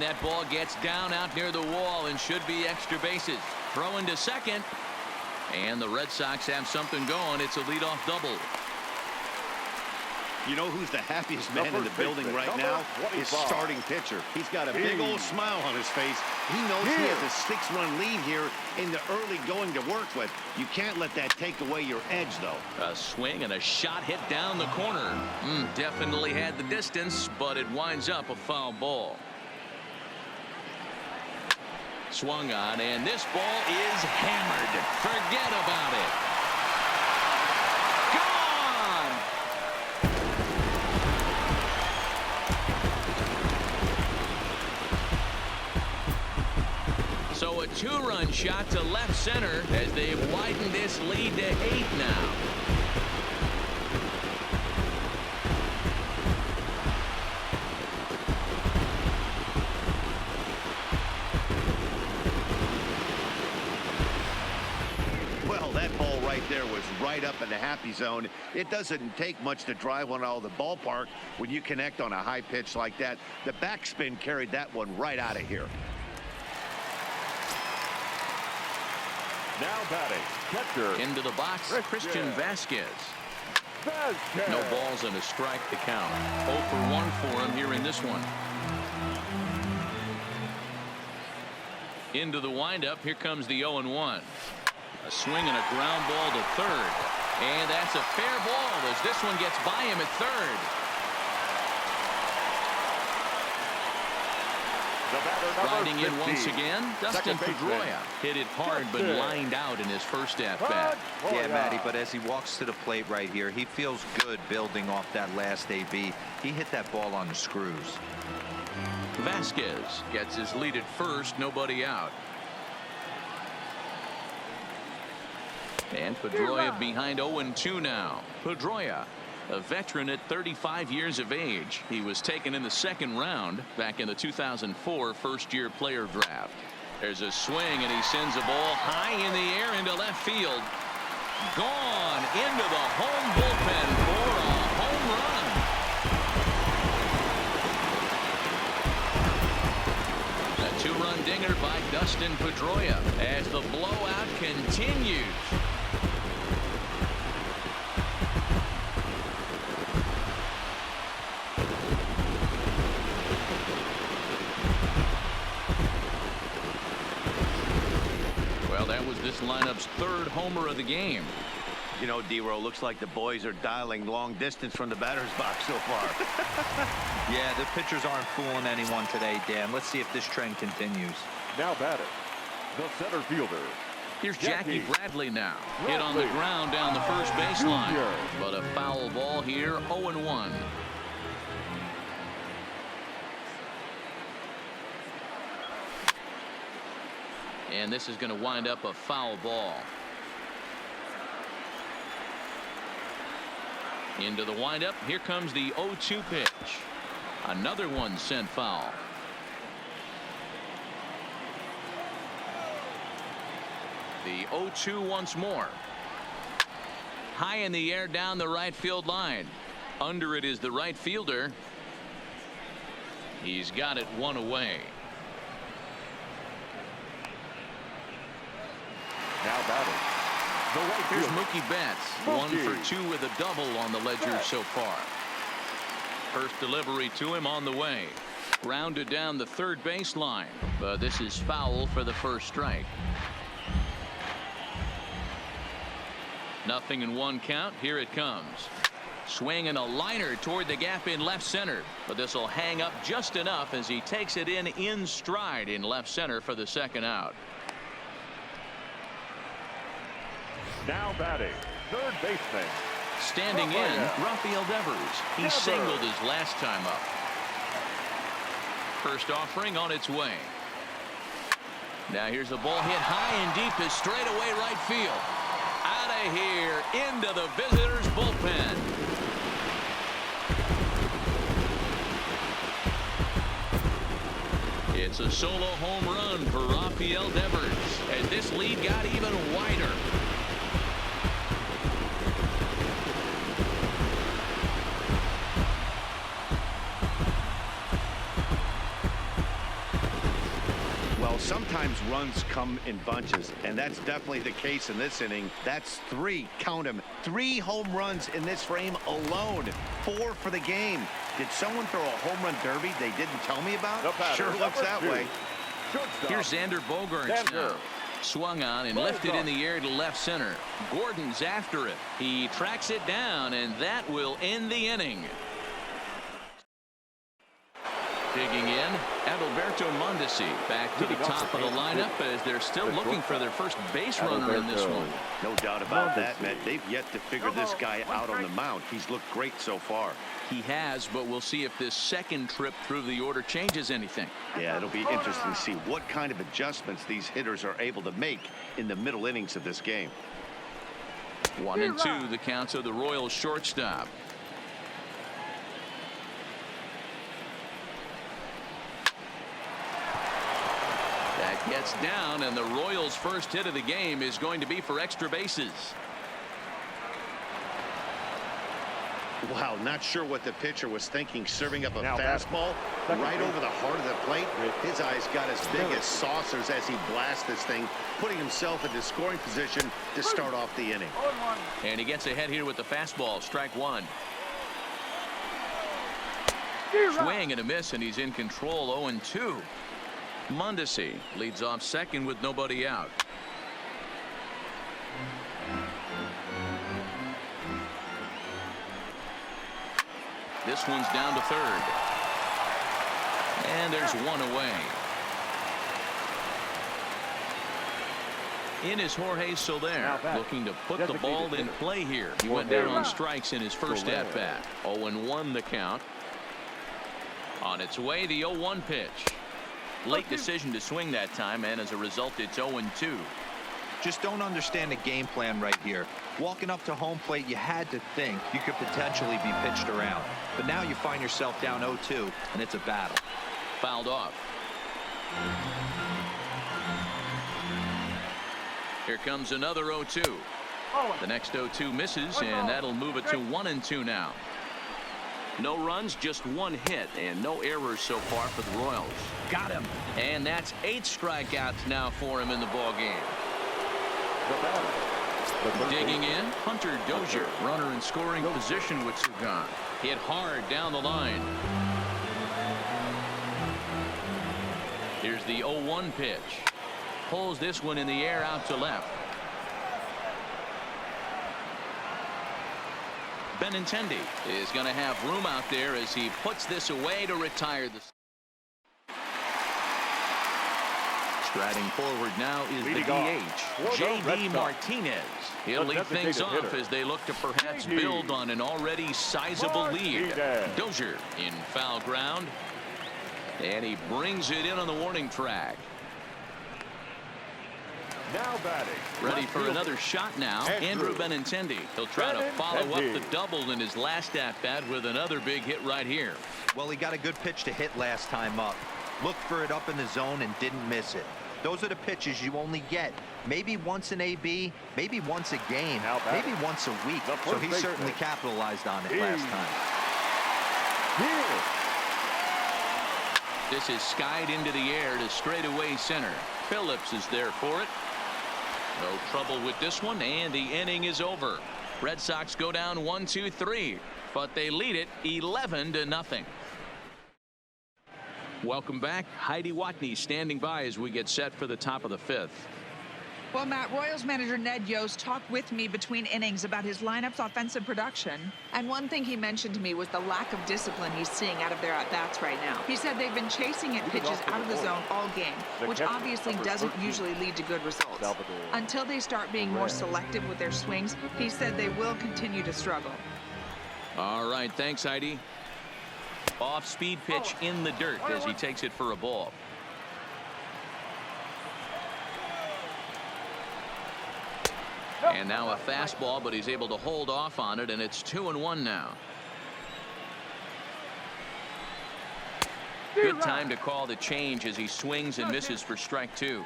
That ball gets down out near the wall and should be extra bases. Throwing to second. And the Red Sox have something going. It's a leadoff double. You know who's the happiest man in the building right now? His starting pitcher. He's got a big old smile on his face. He knows he has a 6-run lead here in the early going to work with. You can't let that take away your edge, though. A swing and a shot hit down the corner. Definitely had the distance, but it winds up a foul ball. Swung on, and this ball is hammered. Forget about it. Gone! So a 2-run shot to left center as they've widened this lead to 8 now. There was right up in the happy zone. It doesn't take much to drive one out of the ballpark when you connect on a high pitch like that. The backspin carried that one right out of here. Now batting, catcher. Into the box, Christian Vasquez. No balls and a strike to count. 0 for 1 for him here in this one. Into the windup. Here comes the 0-1. A swing and a ground ball to third. And that's a fair ball as this one gets by him at third. Riding in once again, Dustin Pedroia. Hit it hard but lined out in his first at-bat. Yeah, Matty, but as he walks to the plate right here, he feels good building off that last AB. He hit that ball on the screws. Vasquez gets his lead at first, nobody out. And Pedroia behind 0-2 now. Pedroia, a veteran at 35 years of age. He was taken in the 2nd round back in the 2004 first-year player draft. There's a swing, and he sends a ball high in the air into left field. Gone into the home bullpen for a home run. A 2-run dinger by Dustin Pedroia as the blowout continues. That was this lineup's 3rd homer of the game. You know, D-Row, looks like the boys are dialing long distance from the batter's box so far. Yeah, the pitchers aren't fooling anyone today, Dan. Let's see if this trend continues. Now batter, the center fielder. Here's Jackie Bradley now. Hit on the ground down the first baseline. But a foul ball here, 0-1. And this is going to wind up a foul ball. Into the windup. Here comes the 0-2 pitch. Another one sent foul. The 0-2 once more. High in the air down the right field line. Under it is the right fielder. He's got it one away. Now batting, the right Here's fielder. Mookie Betts. 1 for 2 with a double on the ledger so far. First delivery to him on the way. Grounded down the third baseline. But this is foul for the first strike. 0-1 count. Here it comes. Swing and a liner toward the gap in left center. But this will hang up just enough as he takes it in stride in left center for the 2nd out. Now batting, third baseman. Standing in, Rafael Devers. He singled his last time up. First offering on its way. Now here's a ball hit high and deep to straightaway right field. Out of here into the visitors' bullpen. It's a solo home run for Rafael Devers as this lead got even wider. Well, sometimes runs come in bunches, and that's definitely the case in this inning. That's 3, count them, 3 home runs in this frame alone. 4 for the game. Did someone throw a home run derby they didn't tell me about? Sure looks that way. Here's Xander Bogaerts now. Swung on and lifted in the air to left center. Gordon's after it. He tracks it down, and that will end the inning. Digging in, Adalberto Mondesi back to the top of the lineup as they're still looking for their first base runner in this one. No doubt about that, Matt. They've yet to figure this guy out on the mound. He's looked great so far. He has, but we'll see if this second trip through the order changes anything. Yeah, it'll be interesting to see what kind of adjustments these hitters are able to make in the middle innings of this game. 1-2 the counts of the Royals shortstop. That gets down, and the Royals' first hit of the game is going to be for extra bases. Wow, not sure what the pitcher was thinking, serving up a fastball right over the heart of the plate. His eyes got as big as saucers as he blasts this thing, putting himself into scoring position to start off the inning. And he gets ahead here with the fastball, strike 1. Swing and a miss, and he's in control. 0-2. Mondesi leads off second with nobody out. This one's down to third. And there's one away. In is Jorge Soler, looking to put the ball in play here. He went down on strikes in his first at-bat. 0-1 the count. On its way, the 0-1 pitch. Late decision to swing that time, and as a result, it's 0-2. Just don't understand the game plan right here. Walking up to home plate, you had to think you could potentially be pitched around. But now you find yourself down 0-2, and it's a battle. Fouled off. Here comes another 0-2. The next 0-2 misses, and that'll move it to 1-2 now. No runs, just one hit, and no errors so far for the Royals. Got him. And that's 8 strikeouts now for him in the ball game. Digging in, Hunter Dozier, runner in scoring position with Sugan. Hit hard down the line. Here's the 0-1 pitch. Pulls this one in the air out to left. Benintendi is going to have room out there as he puts this away to retire the. Striding forward now is the DH, J.D. Martinez. He'll lead things off as they look to perhaps build on an already sizable lead. Dozier in foul ground, and he brings it in on the warning track. Now batting. Ready for another shot now. Andrew Benintendi. He'll try to follow up the double in his last at-bat with another big hit right here. Well, he got a good pitch to hit last time up. Looked for it up in the zone and didn't miss it. Those are the pitches you only get maybe once in AB, maybe once a game, maybe once a week. So he certainly capitalized on it last time. This is skied into the air to straightaway center. Phillips is there for it. No trouble with this one, and the inning is over. Red Sox go down 1-2-3, but they lead it 11-0. Welcome back. Heidi Watney standing by as we get set for the top of the 5th. Well, Matt, Royals manager Ned Yost talked with me between innings about his lineup's offensive production. And one thing he mentioned to me was the lack of discipline he's seeing out of their at-bats right now. He said they've been chasing at pitches out of the zone all game, which obviously doesn't usually lead to good results. Until they start being more selective with their swings, he said they will continue to struggle. All right, thanks, Heidi. Off-speed pitch in the dirt as he takes it for a ball. And now a fastball, but he's able to hold off on it, and it's 2-1 now. Good time to call the change as he swings and misses for strike 2.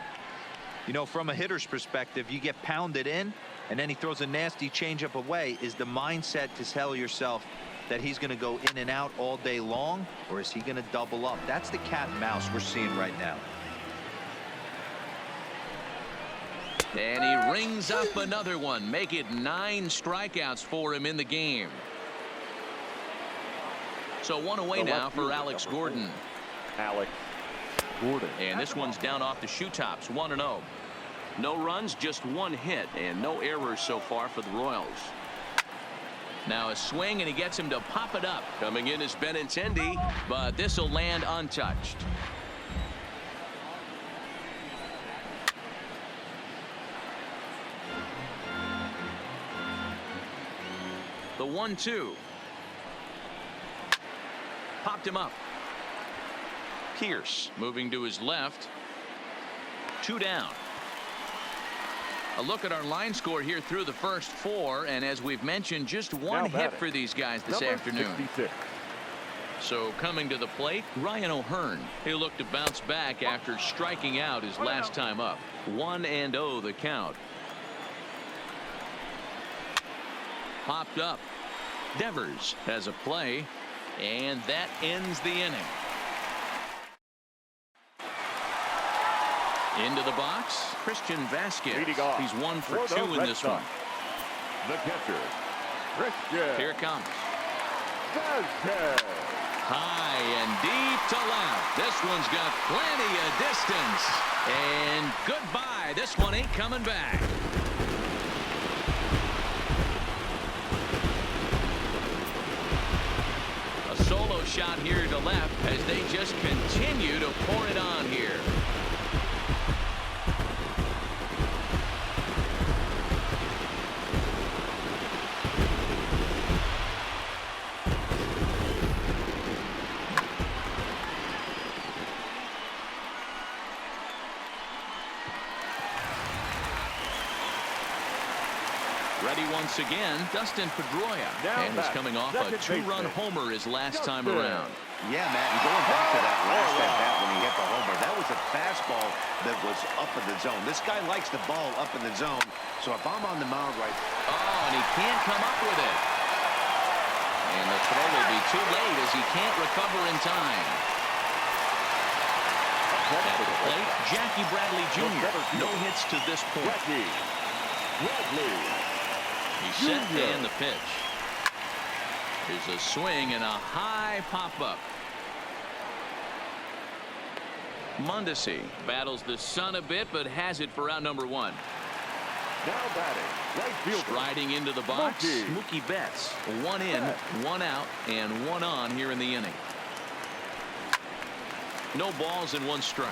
You know, from a hitter's perspective, you get pounded in, and then he throws a nasty changeup away. Is the mindset to tell yourself that he's going to go in and out all day long, or is he going to double up? That's the cat and mouse we're seeing right now. And he rings up another one. Make it 9 strikeouts for him in the game. So one away now for Alex Gordon. Alex Gordon. And this one's down off the shoe tops, 1-0. No runs, just 1 hit, and no errors so far for the Royals. Now a swing, and he gets him to pop it up. Coming in is Benintendi, but this will land untouched. The 1-2. Popped him up. Pierce moving to his left. 2 down. A look at our line score here through the first 4, and as we've mentioned, just 1 hit for these guys this afternoon. 66. So coming to the plate, Ryan O'Hearn. He'll look to bounce back after striking out his last time up. 1-0 the count. Popped up. Devers has a play, and that ends the inning. Into the box, Christian Vasquez. He's 1 for 2 in this one. The catcher, Christian. Here it comes. Vasquez. High and deep to left. This one's got plenty of distance. And goodbye. This one ain't coming back. A solo shot here to left as they just continue to pour it on here. Ready once again, Dustin Pedroia. And was coming off a 2-run homer his last time around. Yeah, Matt, and going back to that last at bat when he hit the homer, that was a fastball that was up in the zone. This guy likes the ball up in the zone, so if I'm on the mound right... Oh, and he can't come up with it. And the throw will be too late as he can't recover in time. At the plate, Jackie Bradley Jr. No hits to this point. He's set and the pitch. Here's a swing and a high pop-up. Mondesi battles the sun a bit, but has it for out number 1. Now batting, right fielder. Striding into the box, Mookie Betts. 1 in, 1 out, and 1 on here in the inning. No balls and 1 strike.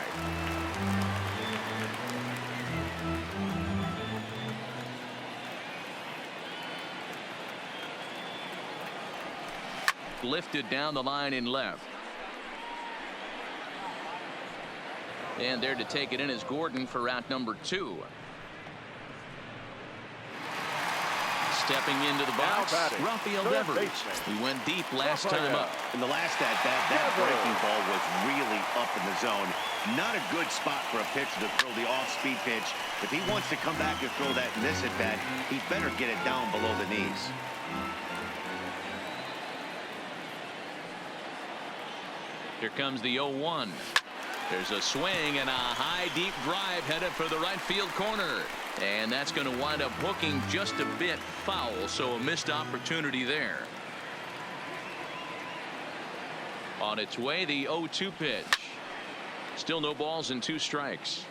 Lifted down the line in left. And there to take it in is Gordon for out number 2. Stepping into the box, Rafael Devers. He went deep last time up. In the last at-bat, that breaking ball was really up in the zone. Not a good spot for a pitcher to throw the off-speed pitch. If he wants to come back and throw that in this at-bat, he better get it down below the knees. Here comes the 0-1. There's a swing and a high deep drive headed for the right field corner. And that's going to wind up hooking just a bit foul, so a missed opportunity there. On its way, the 0-2 pitch. Still no balls and 2 strikes.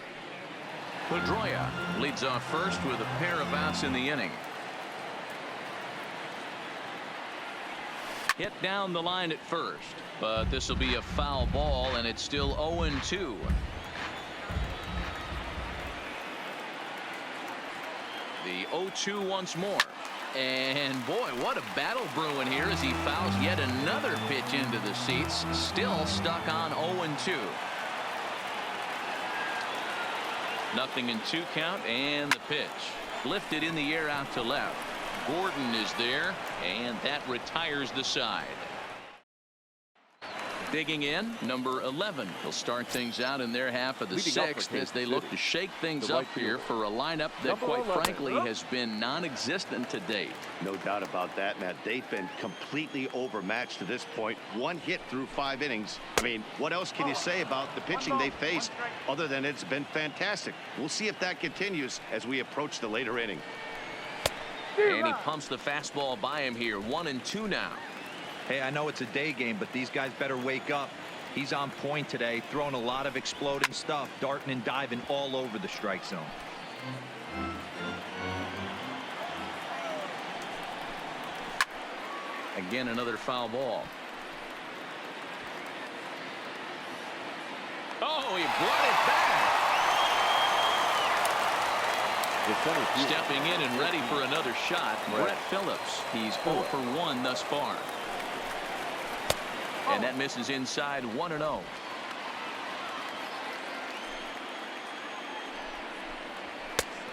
Pedroia leads off first with a pair of outs in the inning. Hit down the line at first, but this will be a foul ball, and it's still 0-2. The 0-2 once more. And boy, what a battle brewing here as he fouls yet another pitch into the seats. Still stuck on 0-2. Nothing in 2 count, and the pitch. Lifted in the air out to left. Gordon is there, and that retires the side. Digging in, number 11. They'll start things out in their half of the sixth as they look to shake things up here for a lineup that, quite frankly, has been non-existent to date. No doubt about that, Matt. They've been completely overmatched to this point. One hit through 5 innings. I mean, what else can you say about the pitching they faced other than it's been fantastic? We'll see if that continues as we approach the later inning. And he pumps the fastball by him here. 1-2 now. Hey, I know it's a day game, but these guys better wake up. He's on point today, throwing a lot of exploding stuff, darting and diving all over the strike zone. Again, another foul ball. Oh, he brought it back. Stepping in and ready for another shot, Brett Phillips. He's 0 for 1 thus far. And that misses inside. 1-0.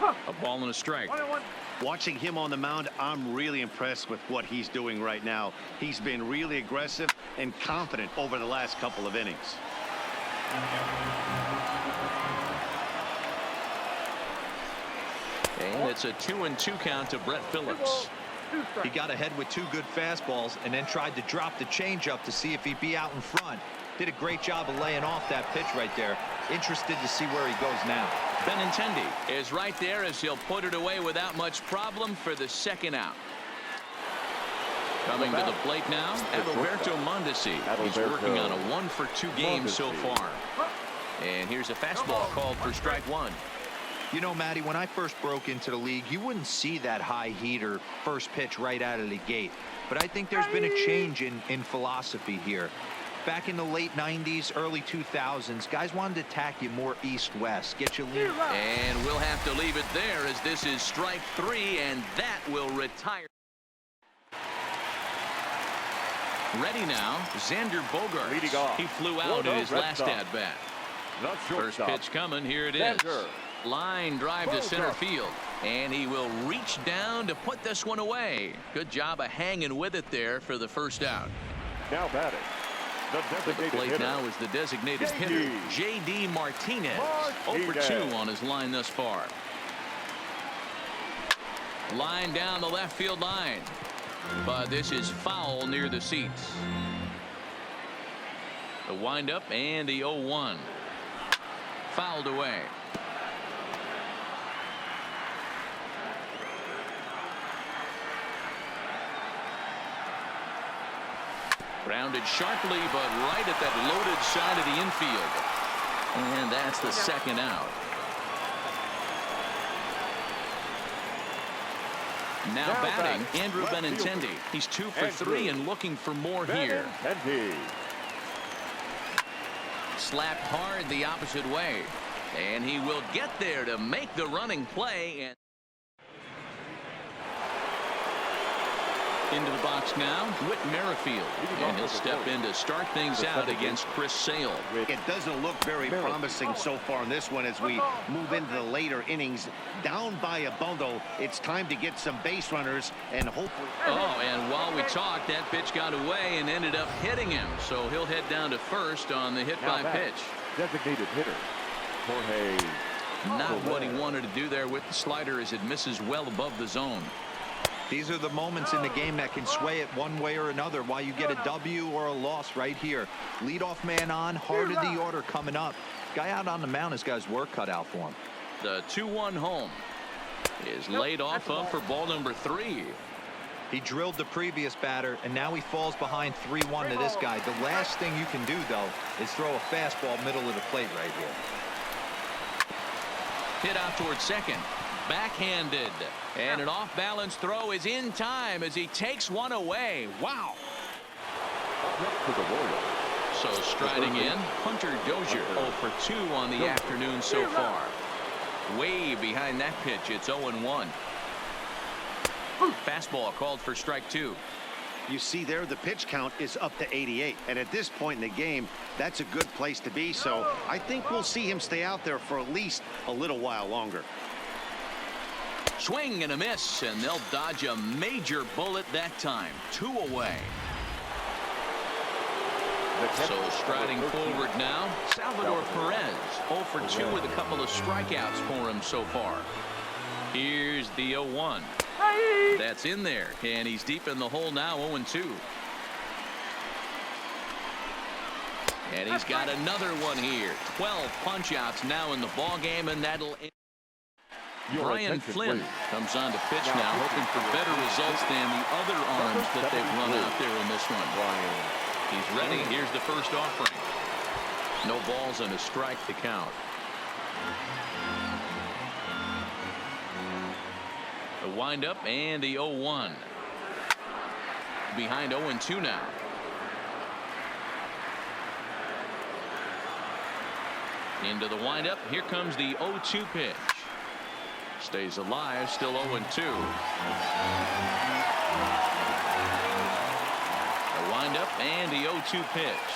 A ball and a strike. Watching him on the mound, I'm really impressed with what he's doing right now. He's been really aggressive and confident over the last couple of innings. And it's a 2-2 count to Brett Phillips. He got ahead with 2 good fastballs and then tried to drop the changeup to see if he'd be out in front. Did a great job of laying off that pitch right there. Interested to see where he goes now. Benintendi is right there as he'll put it away without much problem for the second out. Coming to the plate now, Adalberto Mondesi. He's working on a 1 for 2 game so far. And here's a fastball called for strike 1. You know, Matty, when I first broke into the league, you wouldn't see that high heater first pitch right out of the gate. But I think there's been a change in philosophy here. Back in the late 90s, early 2000s, guys wanted to attack you more east-west, get you lean. And we'll have to leave it there as this is strike 3, and that will retire. Ready now, Xander Bogaerts. He flew out in his last at-bat. First pitch coming, here it is. Line drive to center field, and he will reach down to put this one away. Good job of hanging with it there for the first out. Now batting, the designated plate hitter. now is the designated hitter, J.D. Martinez. 0 for 2 on his line thus far. Line down the left field line, but this is foul near the seats. The windup and the 0-1. Fouled away. Grounded sharply, but right at that loaded side of the infield. And that's the second out. Now batting, Andrew Benintendi. He's 2 for 3 and looking for more here. Slapped hard the opposite way. And he will get there to make the running play. And into the box now, Whit Merrifield, and he'll step in to start things out against Chris Sale. It doesn't look very promising so far in this one as we move into the later innings. Down by a bundle, it's time to get some base runners and hopefully. Oh, and while we talked, that pitch got away and ended up hitting him. So he'll head down to first on the hit by pitch. Designated hitter, Jorge. Not what he wanted to do there with the slider as it misses well above the zone. These are the moments in the game that can sway it one way or another, while you get a W or a loss right here. Leadoff man on, heart of the order coming up. Guy out on the mound has got his work cut out for him. The 2-1 home is laid off of for ball number 3. He drilled the previous batter, and now he falls behind 3-1 to this guy. The last thing you can do, though, is throw a fastball middle of the plate right here. Hit out towards second. Backhanded, and an off-balance throw is in time as he takes one away. Wow. So striding in, Hunter Dozier, 0 for 2 on the afternoon so far. Way behind that pitch, it's 0-1. Fastball called for strike 2. You see there, the pitch count is up to 88, and at this point in the game, that's a good place to be. So I think we'll see him stay out there for at least a little while longer. Swing and a miss, and they'll dodge a major bullet that time. 2 away. So striding forward now, Salvador Perez. 0 for 2 with a couple of strikeouts for him so far. Here's the 0-1. That's in there, and he's deep in the hole now, 0-2. And he's got another one here. 12 punch-outs now in the ball game, and that'll end. Brian Flynn comes on to pitch now, hoping for better results than the other arms that they've run out there in this one. He's ready. Here's the first offering. No balls and a strike to count. The windup and the 0-1. Behind 0-2 now. Into the windup. Here comes the 0-2 pitch. Stays alive. Still 0-2. The windup and the 0-2 pitch.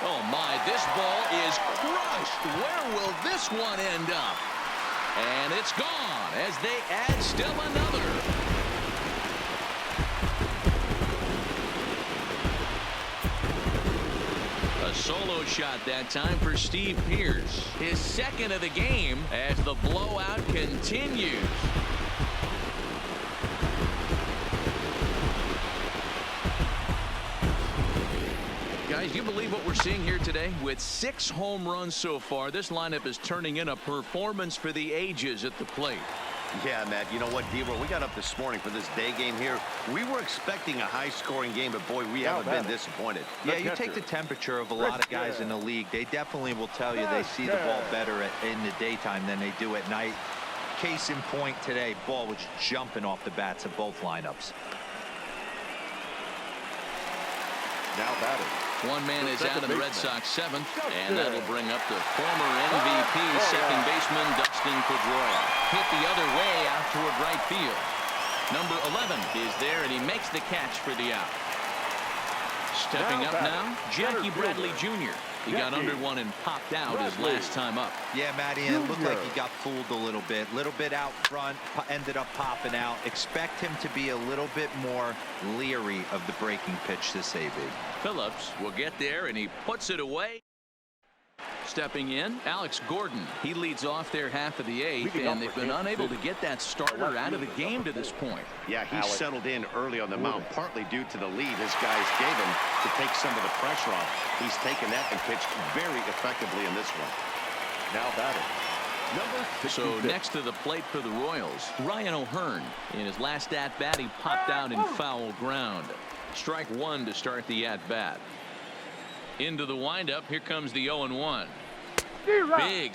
Oh my, this ball is crushed. Where will this one end up? And it's gone as they add still another. A solo shot that time for Steve Pearce. His second of the game as the blowout continues. Guys, you believe what we're seeing here today? With 6 home runs so far, this lineup is turning in a performance for the ages at the plate. Yeah, Matt, you know what, D-Roll, we got up this morning for this day game here. We were expecting a high-scoring game, but boy, we haven't been disappointed. Yeah, you take the temperature of a lot of guys in the league. They definitely will tell you they see the ball better in the daytime than they do at night. Case in point today, ball was jumping off the bats of both lineups. Now batting. One man is out in the Red Sox 7th, and that'll bring up the former MVP second baseman Dustin Pedroia. Hit the other way out toward right field. Number 11 is there, and he makes the catch for the out. Stepping up now, Jackie Bradley Jr. He got under one and popped out his last time up. Yeah, Matty, and it looked like he got fooled a little bit out front, ended up popping out. Expect him to be a little bit more leery of the breaking pitch this AB. Phillips will get there, and he puts it away. Stepping in, Alex Gordon. He leads off their half of the 8th, and they've been unable to get that starter out of the game to this point. Yeah, he settled in early on the mound, partly due to the lead his guys gave him to take some of the pressure off. He's taken that and pitched very effectively in this one. Now batting. Number 66. So next to the plate for the Royals, Ryan O'Hearn. In his last at-bat, he popped out in foul ground. Strike 1 to start the at-bat. Into the windup, here comes the 0-1. Big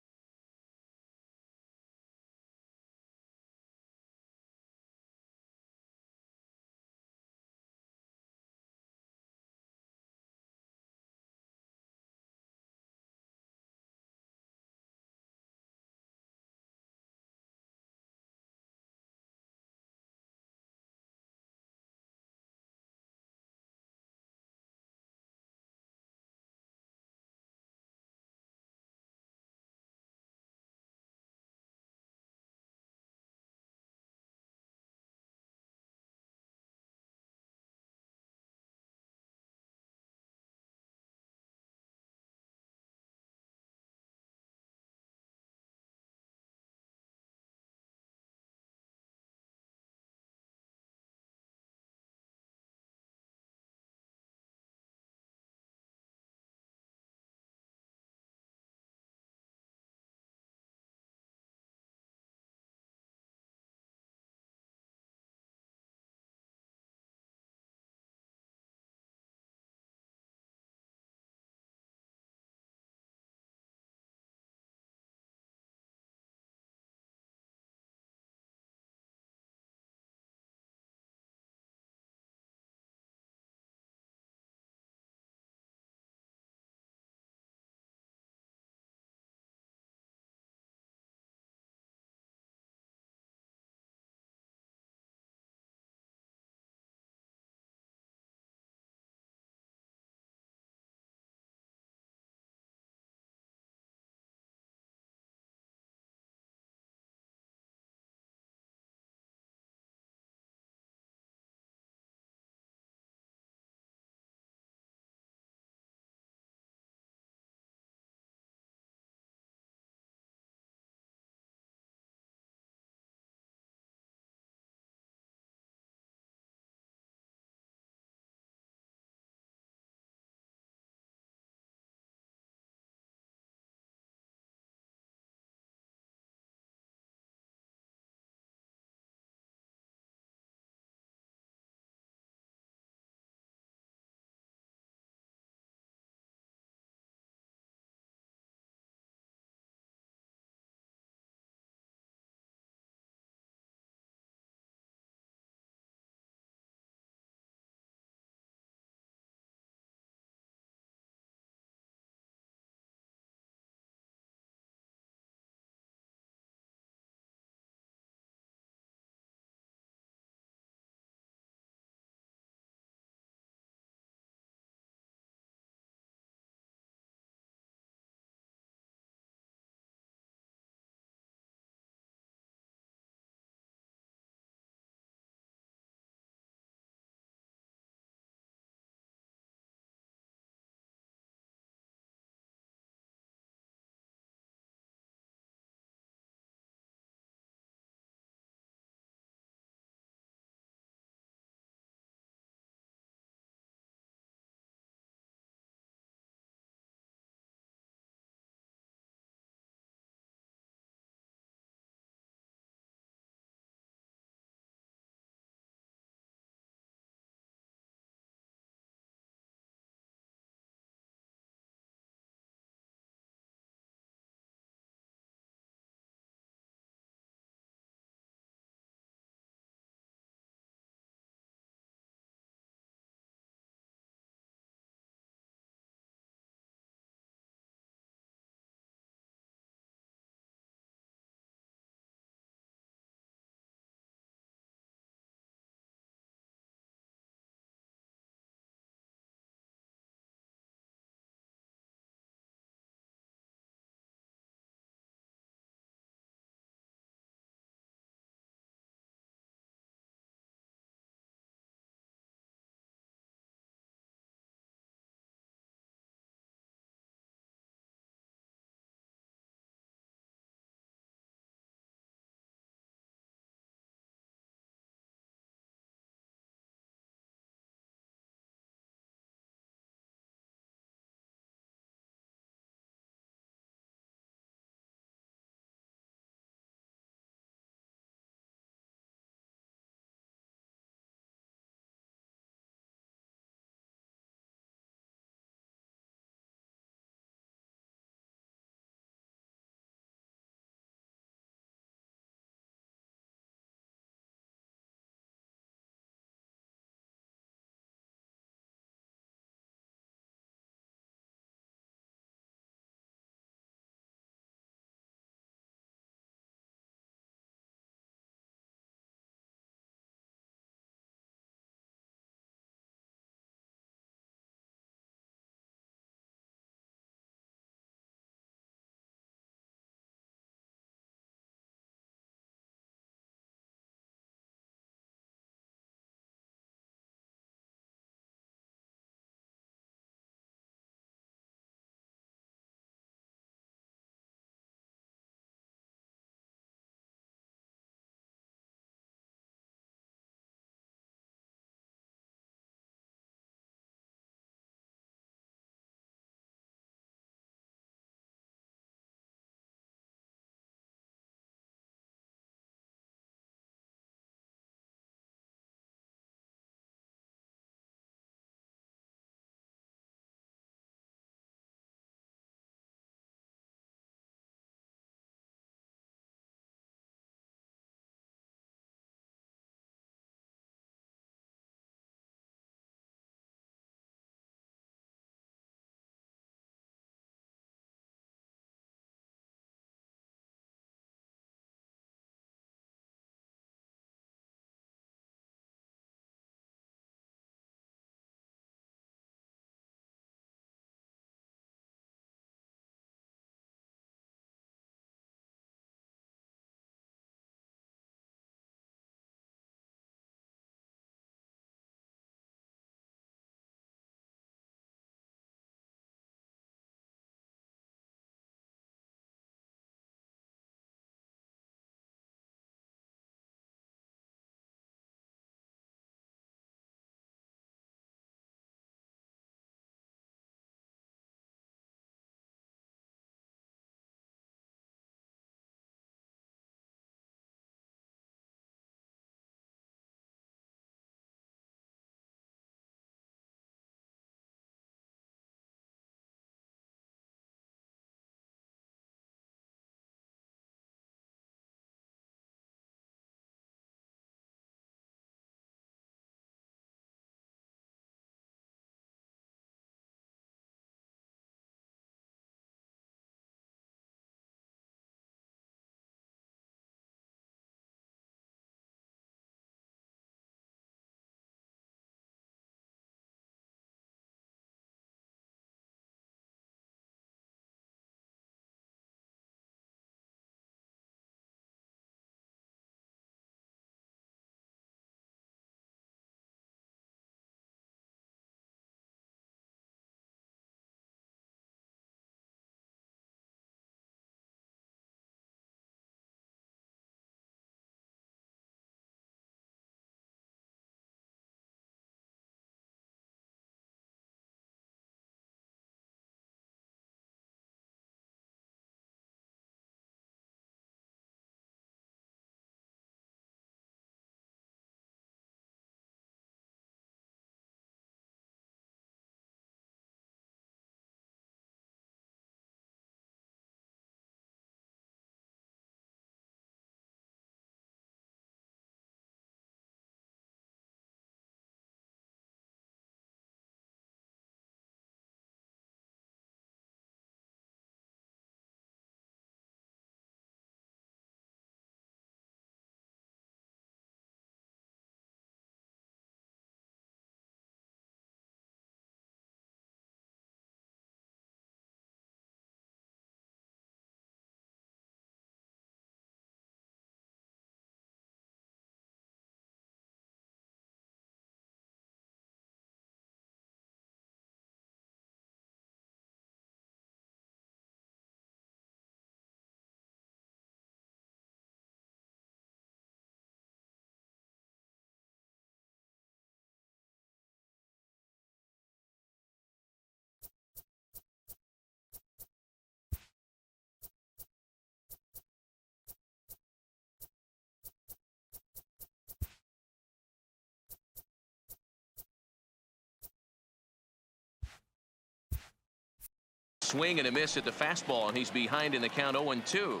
Swing and a miss at the fastball, and he's behind in the count 0-2.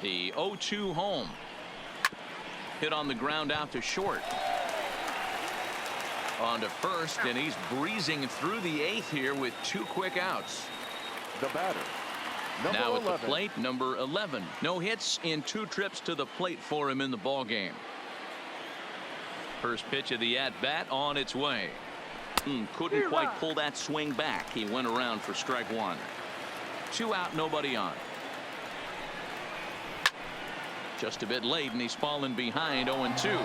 The 0-2 home. Hit on the ground out to short. On to first, and he's breezing through the 8th here with 2 quick outs. The batter, number Now 11. at the plate, number 11. No hits in 2 trips to the plate for him in the ball game. First pitch of the at-bat on its way. Couldn't quite pull that swing back. He went around for strike 1. 2 out, nobody on. Just a bit late, and he's fallen behind 0-2.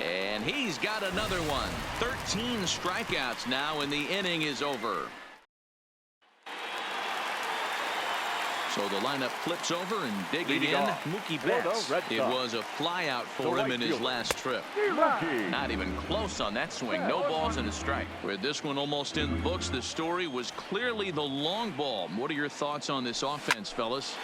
And he's got another one. 13 strikeouts now, and the inning is over. So the lineup flips over, and digging in, Mookie Betts. It was a flyout for him in his last trip. Not even close on that swing. No balls and a strike. With this one almost in the books, the story was clearly the long ball. What are your thoughts on this offense, fellas?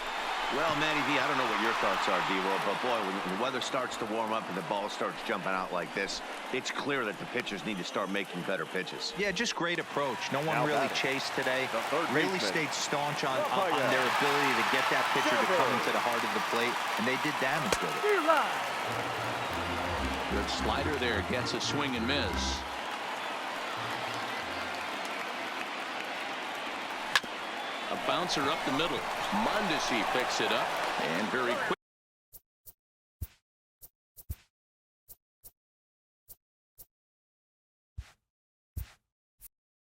Well, Matty V, I don't know what your thoughts are, D-Roll, but boy, when the weather starts to warm up and the ball starts jumping out like this, it's clear that the pitchers need to start making better pitches. Yeah, just great approach. No one really chased today. Really baseman. stayed staunch on their ability to get that pitcher to come into the heart of the plate, and they did damage with it. Good slider there, gets a swing and miss. A bouncer up the middle. Mondesi picks it up, and very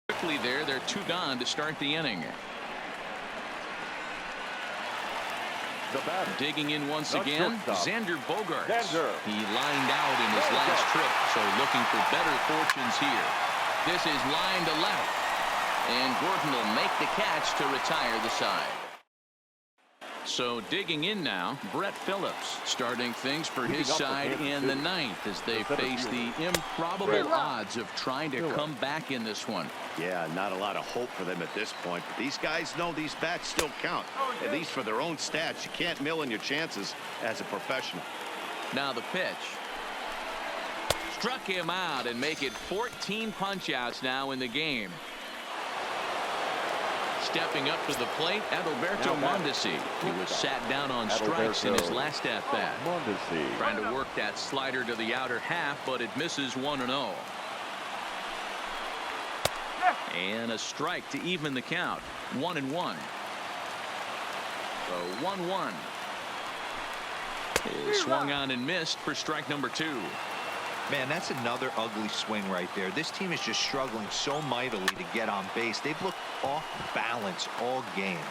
quickly there, they're 2 gone to start the inning. The batter, Digging in once the again, shortstop, Xander Bogaerts. Xander. He lined out in his last trip, so looking for better fortunes here. This is line to left, and Gordon will make the catch to retire the side. So digging in now, Brett Phillips starting things for his side in the 9th as they face the improbable odds of trying to come back in this one. Yeah, not a lot of hope for them at this point, but these guys know these bats still count, at least for their own stats. You can't mill in your chances as a professional. Now the pitch. Struck him out and make it 14 punch-outs now in the game. Stepping up to the plate, Adalberto Mondesi. He was sat down on strikes in his last at-bat. Trying to work that slider to the outer half, but it misses 1-0. And a strike to even the count. 1-1. So 1-1. Is swung on and missed for strike number 2. Man, that's another ugly swing right there. This team is just struggling so mightily to get on base. They've looked off balance all game.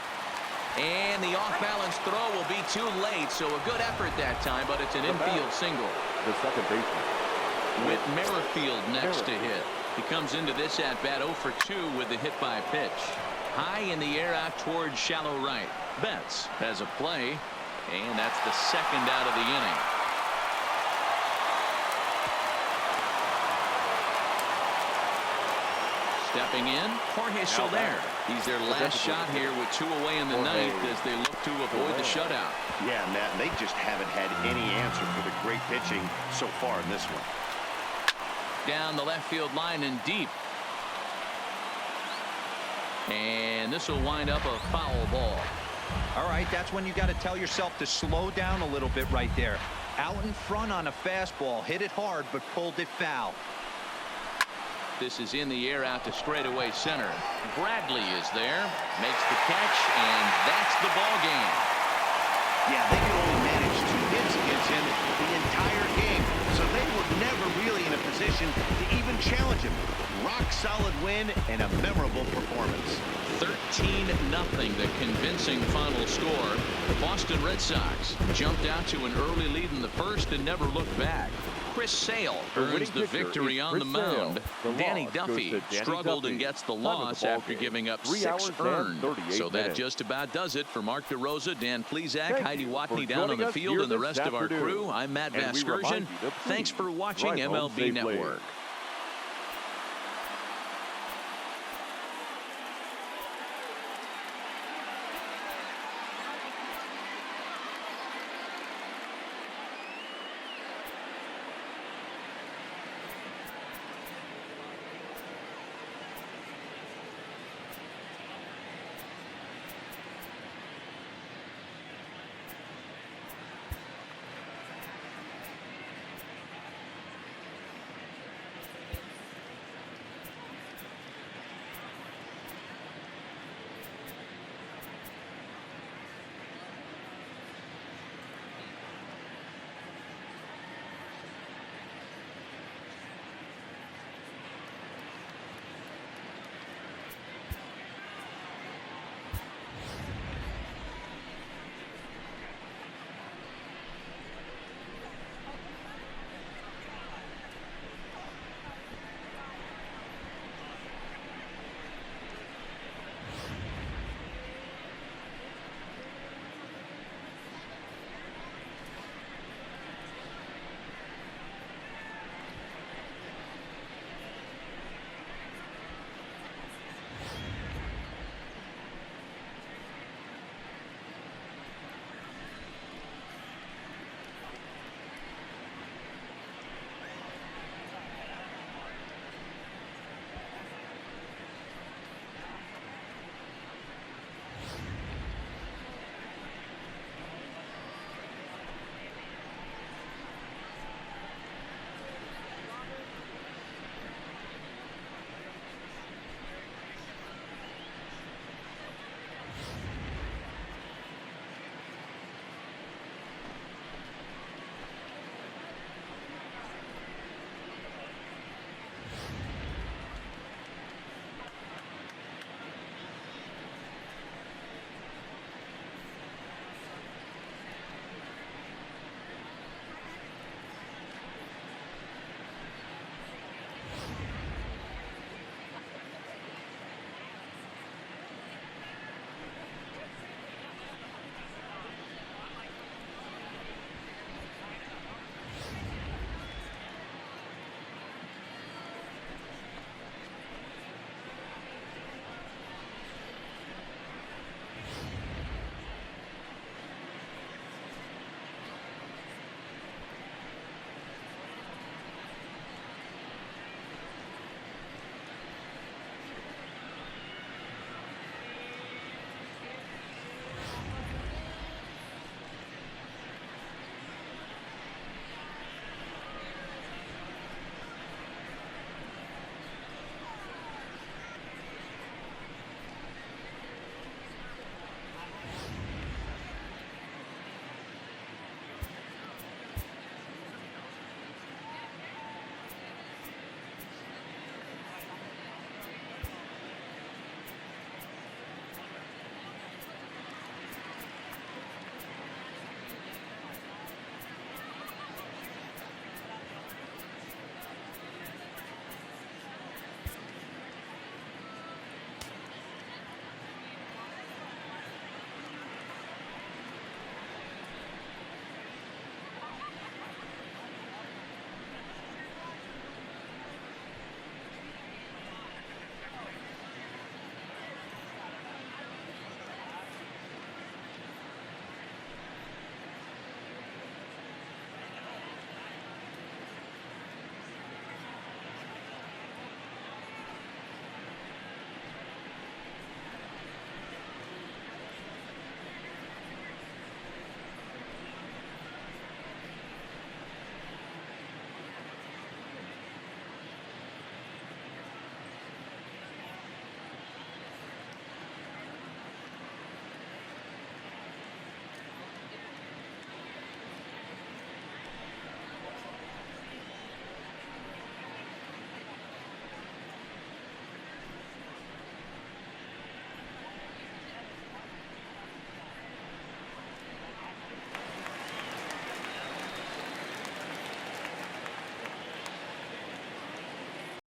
And the off-balance throw will be too late, so a good effort that time, but it's an infield single. The second baseman, With Merrifield next to hit. He comes into this at-bat 0 for 2 with the hit by pitch. High in the air out towards shallow right. Betts has a play, and that's the second out of the inning. Stepping in, Jorge Soler. He's their last shot here with 2 away in the 9th as they look to avoid the shutout. Yeah, Matt, they just haven't had any answer for the great pitching so far in this one. Down the left field line and deep. And this will wind up a foul ball. All right, that's when you got to tell yourself to slow down a little bit right there. Out in front on a fastball, hit it hard, but pulled it foul. This is in the air out to straightaway center. Bradley is there, makes the catch, and that's the ball game. Yeah, they could only manage 2 hits against him the entire game, so they were never really in a position to even challenge him. Rock solid win and a memorable performance. 13-0, the convincing final score. The Boston Red Sox jumped out to an early lead in the first and never looked back. Chris Sale earns the victory on the mound. Danny Duffy struggled and gets the loss after giving up 6 earned. So that just about does it for Mark DeRosa, Dan Plesac, Heidi Watney down on the field, and the rest of our crew. I'm Matt Vasgersian. Thanks for watching MLB Network.